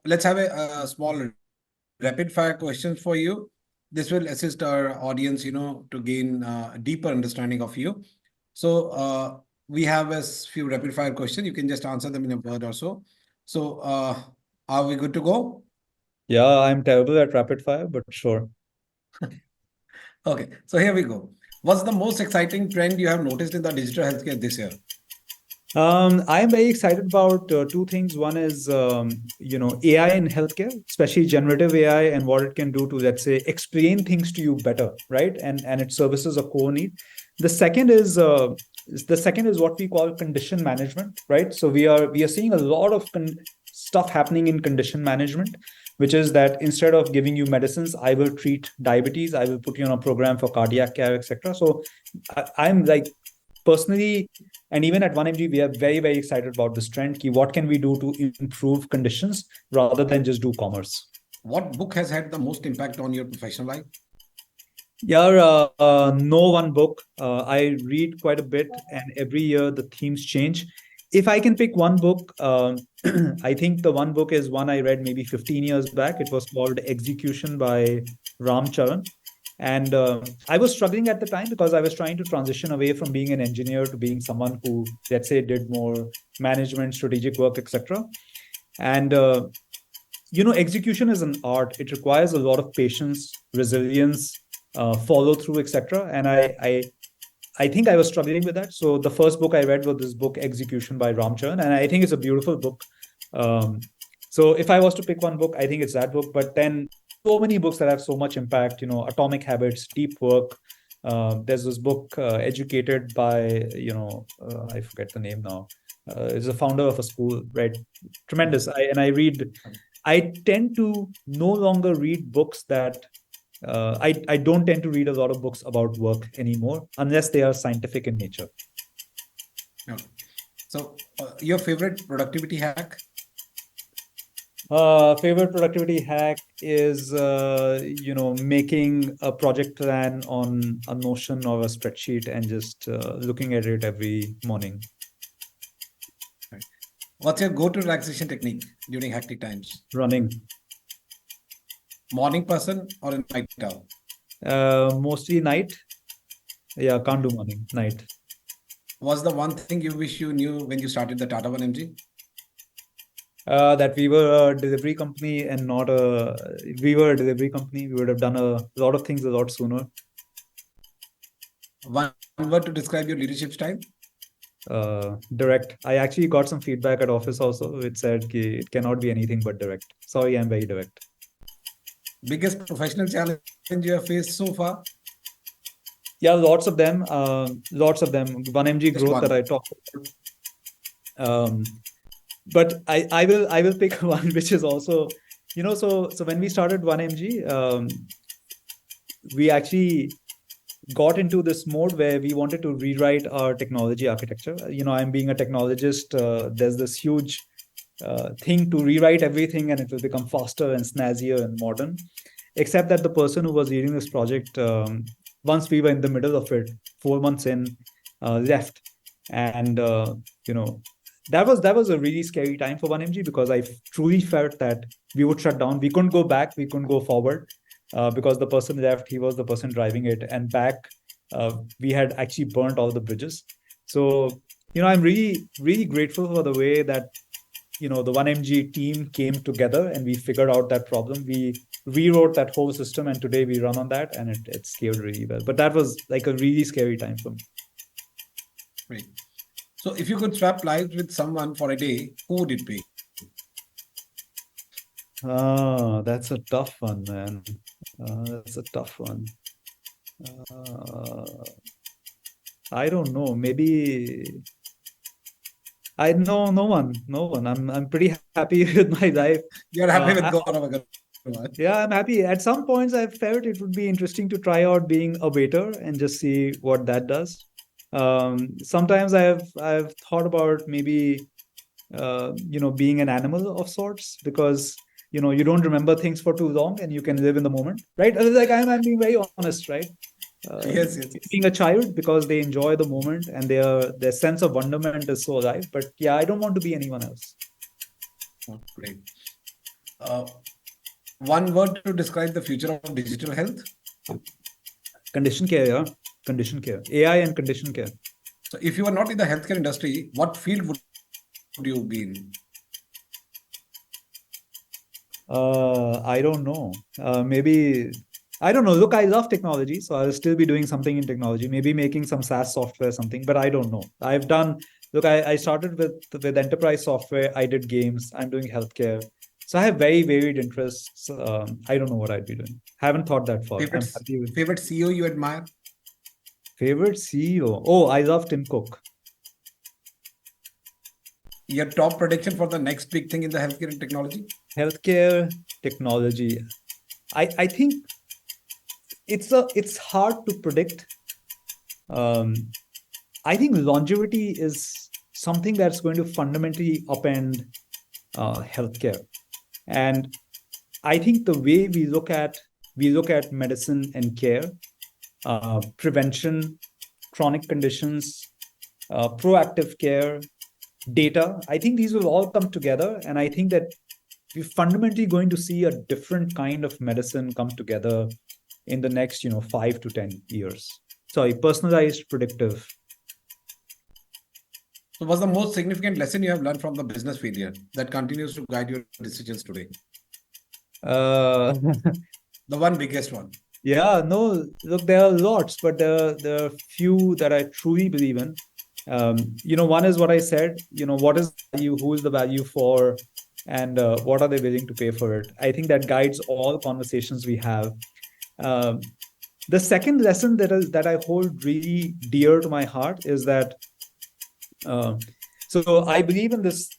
let's have a small rapid fire questions for you. This will assist our audience, to gain a deeper understanding of you. So we have few rapid fire questions. You can just answer them in a word or so. So are we good to go? Yeah, I'm terrible at rapid fire, but sure. Okay, so here we go. What's the most exciting trend you have noticed in the digital healthcare this year? I'm very excited about two things. One is, AI in healthcare, especially generative AI and what it can do to, let's say, explain things to you better, right? And it services a core need. The second is what we call condition management, right? So we are seeing a lot of stuff happening in condition management, which is that instead of giving you medicines, I will treat diabetes, I will put you on a program for cardiac care, etc. So I'm like personally, and even at 1mg, we are very, very excited about this trend. What can we do to improve conditions rather than just do commerce? What book has had the most impact on your professional life? Yeah, no one book. I read quite a bit, and every year the themes change. If I can pick one book, I think the one book is one I read maybe 15 years back. It was called Execution by Ram Charan. And I was struggling at the time because I was trying to transition away from being an engineer to being someone who, let's say, did more management, strategic work, etc. And execution is an art. It requires a lot of patience, resilience, follow through, etc. And I think I was struggling with that. So the first book I read was this book, Execution by Ramcharan, and I think it's a beautiful book. Um, so if I was to pick one book, I think it's that book. But then so many books that have so much impact, Atomic Habits, Deep Work. There's this book, Educated by, I forget the name now. Is a founder of a school, right? Tremendous. I tend to no longer read books that I don't tend to read a lot of books about work anymore unless they are scientific in nature. Okay. So your favorite productivity hack? Favorite productivity hack is making a project plan on a Notion or a spreadsheet and just looking at it every morning. Right. What's your go-to relaxation technique during hectic times? Running. Morning person or a night owl? Mostly night. Yeah, can't do morning. Night. What's the one thing you wish you knew when you started the Tata 1MG? That we were a delivery company and not a we were a delivery company. We would have done a lot of things a lot sooner. One word to describe your leadership style? Direct. I actually got some feedback at office also. It said it cannot be anything but direct. Sorry, I'm very direct. Biggest professional challenge you have faced so far? Yeah, lots of them. Lots of them. 1mg Just growth that one. I talked about. But I will pick one which is also, so when we started 1mg, we actually got into this mode where we wanted to rewrite our technology architecture. I'm being a technologist. There's this huge thing to rewrite everything and it will become faster and snazzier and modern. Except that the person who was leading this project, once we were in the middle of it, 4 months in, left. And, that was a really scary time for 1mg because I truly felt that we would shut down. We couldn't go back. We couldn't go forward. Because the person left, he was the person driving it, and back, we had actually burnt all the bridges. So, I'm really, really grateful for the way that the 1mg team came together and we figured out that problem. We rewrote that whole system, and today we run on that, and it scaled really well. But that was like a really scary time for me. Great. So if you could swap lives with someone for a day, who would it be? That's a tough one, man. That's a tough one. I don't know. Maybe I know no one, no one. I'm pretty happy with my life. You're happy with I, Gaurav Agarwal. yeah, I'm happy. At some points, I felt it would be interesting to try out being a waiter and just see what that does. Sometimes I've thought about maybe being an animal of sorts because you don't remember things for too long and you can live in the moment, right? Like I'm being very honest, right? Yes, yes, yes. Being a child because they enjoy the moment and their sense of wonderment is so alive. But yeah, I don't want to be anyone else. Oh, great. Uh, One word to describe the future of digital health. Condition care, yeah. Condition care. AI and condition care. So, if you are not in the healthcare industry, what field would you be in? I don't know. Maybe I don't know. Look, I love technology, so I'll still be doing something in technology. Maybe making some SaaS software, something. But I don't know. I've done. Look, I started with enterprise software. I did games. I'm doing healthcare. So I have very varied interests. I don't know what I'd be doing. Haven't thought that far. Favorite I'm happy with favorite CEO you admire? favorite CEO. Oh, I love Tim Cook. Your top prediction for the next big thing in the healthcare and technology? Healthcare technology. I think it's hard to predict. Um, I think longevity is something that's going to fundamentally upend healthcare, and I think the way we look at medicine and care, prevention, chronic conditions, proactive care, data. I think these will all come together, and I think that we're fundamentally going to see a different kind of medicine come together in the next 5 to 10 years. Sorry, personalized, predictive. So, what's the most significant lesson you have learned from the business failure that continues to guide your decisions today? uh The one biggest one. yeah, no, look, there are lots, but there are few that I truly believe in. One is what I said. What is value, who is the value for, and what are they willing to pay for it. I think that guides all conversations we have. um, the second lesson that I hold really dear to my heart is that, uh, so I believe in this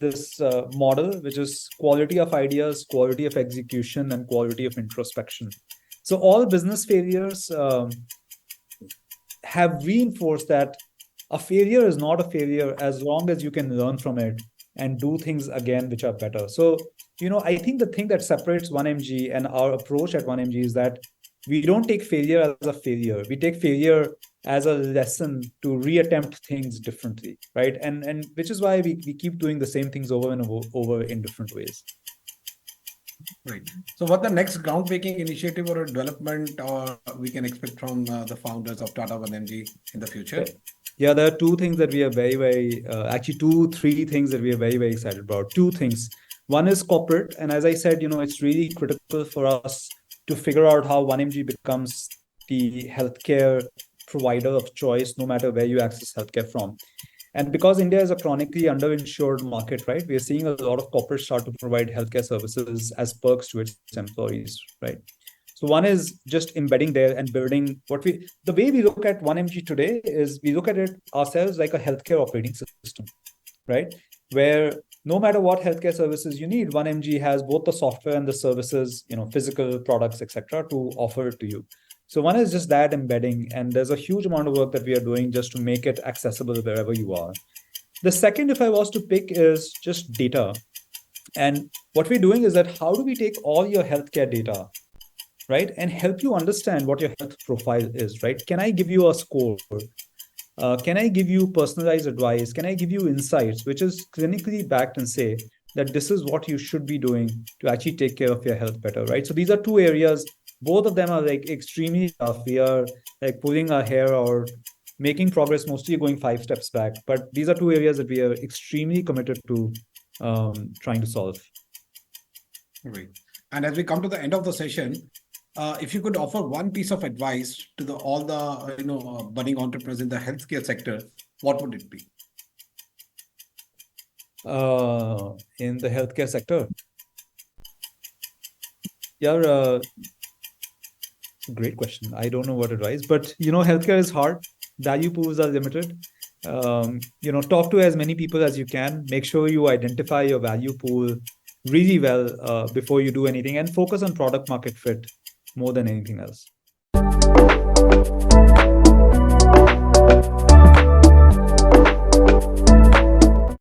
model, which is quality of ideas, quality of execution, and quality of introspection. So all business failures have reinforced that a failure is not a failure as long as you can learn from it and do things again which are better. So, I think the thing that separates 1MG and our approach at 1MG is that we don't take failure as a failure. We take failure as a lesson to reattempt things differently, right? And which is why we keep doing the same things over and over in different ways. Right. So, what the next groundbreaking initiative or a development or we can expect from the founders of Tata 1MG in the future? Yeah, there are two things that we are very, very, actually, three things that we are very, very excited about. Two things. One is corporate. And as I said, it's really critical for us to figure out how 1MG becomes the healthcare provider of choice, no matter where you access healthcare from. And because India is a chronically underinsured market, right, we are seeing a lot of corporates start to provide healthcare services as perks to its employees, right? So one is just embedding there and building the way we look at 1MG today is we look at it ourselves like a healthcare operating system, right? Where no matter what healthcare services you need, 1MG has both the software and the services, physical products, etc., to offer to you. So one is just that embedding, and there's a huge amount of work that we are doing just to make it accessible wherever you are. The second, if I was to pick, is just data. And what we're doing is that how do we take all your healthcare data, right, and help you understand what your health profile is, right? Can I give you a score? Can I give you personalized advice? Can I give you insights, which is clinically backed and say that this is what you should be doing to actually take care of your health better, right? So these are two areas. Both of them are like extremely tough. We are like pulling our hair or making progress, mostly going 5 steps back. But these are two areas that we are extremely committed to trying to solve. Right. And as we come to the end of the session, if you could offer one piece of advice to all the budding entrepreneurs in the healthcare sector, what would it be? In the healthcare sector, yeah, great question. I don't know what advice, but healthcare is hard. Value pools are limited. Talk to as many people as you can. Make sure you identify your value pool really well before you do anything, and focus on product market fit more than anything else.